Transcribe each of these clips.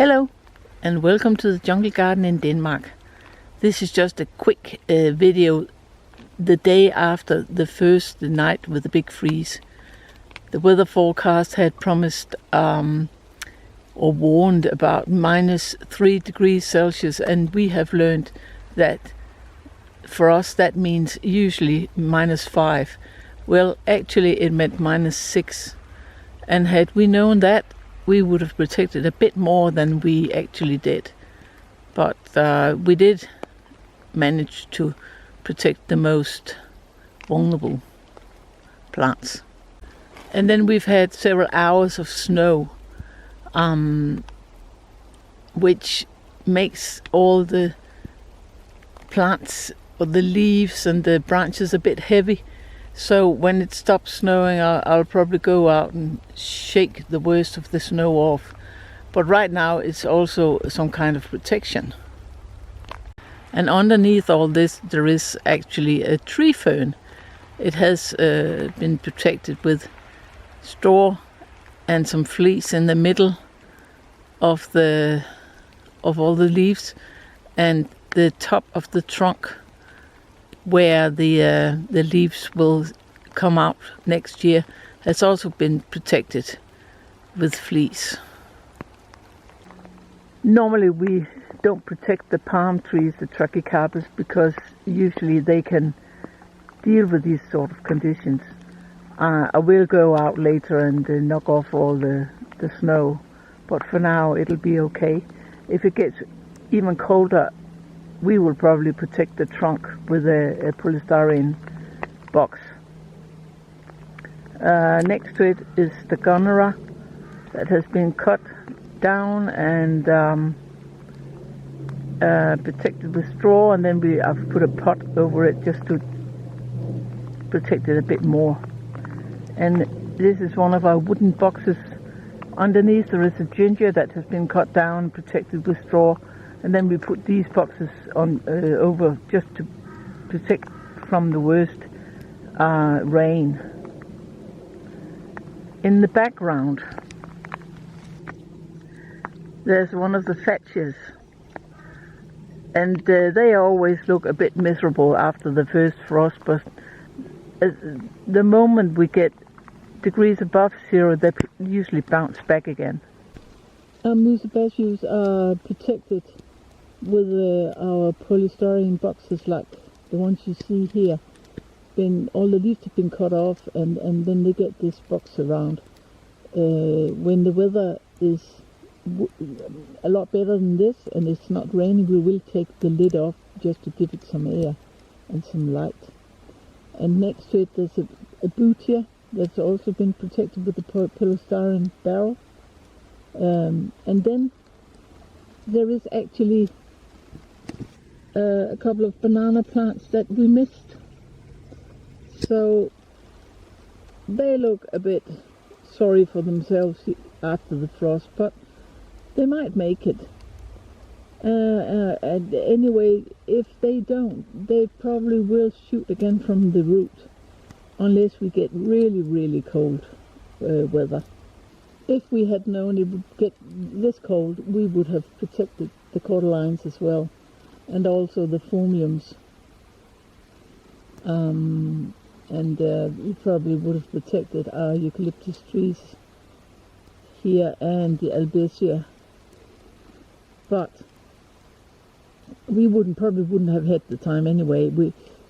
Hello and welcome to the jungle garden in Denmark. This is just a quick video the day after the night with the big freeze. The weather forecast had promised or warned about -3 degrees Celsius, and we have learned that for us that means usually -5. Well, actually it meant -6, and had we known that, we would have protected a bit more than we actually did. But we did manage to protect the most vulnerable plants. And then we've had several hours of snow, which makes all the plants or the leaves and the branches a bit heavy. So when it stops snowing, I'll probably go out and shake the worst of the snow off. But right now it's also some kind of protection. And underneath all this there is actually a tree fern. It has been protected with straw and some fleece in the middle of all the leaves, and the top of the trunk where the leaves will come out next year has also been protected with fleece. Normally we don't protect the palm trees, the trachycarpus, because usually they can deal with these sort of conditions. I will go out later and knock off all the snow, but for now it'll be okay. If it gets even colder, we will probably protect the trunk with a polystyrene box. Next to it is the gunera that has been cut down and protected with straw, and then I've put a pot over it just to protect it a bit more. And this is one of our wooden boxes. Underneath there is a ginger that has been cut down, protected with straw. And then we put these boxes on over just to protect from the worst rain. In the background there's one of the thatches, and they always look a bit miserable after the first frost, but the moment we get degrees above 0 they usually bounce back again. Musibashius are protected with our polystyrene boxes like the ones you see here. Then all the leaves have been cut off, and then they get this box around. When the weather is a lot better than this and it's not raining, we will take the lid off just to give it some air and some light. And next to it there's a bootia that's also been protected with the polystyrene barrel. And then there is actually a couple of banana plants that we missed, so they look a bit sorry for themselves after the frost, but they might make it. And anyway, if they don't, they probably will shoot again from the root unless we get really cold weather. If we had known it would get this cold, we would have protected the cordyline as well, and also the phormiums. And we probably would have protected our eucalyptus trees here and the albizia. But we probably wouldn't have had the time anyway.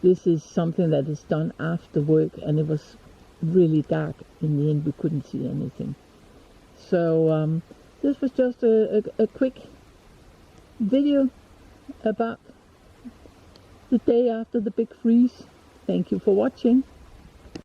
This is something that is done after work, and it was really dark in the end. We couldn't see anything. So this was just a quick video about the day after the big freeze. Thank you for watching.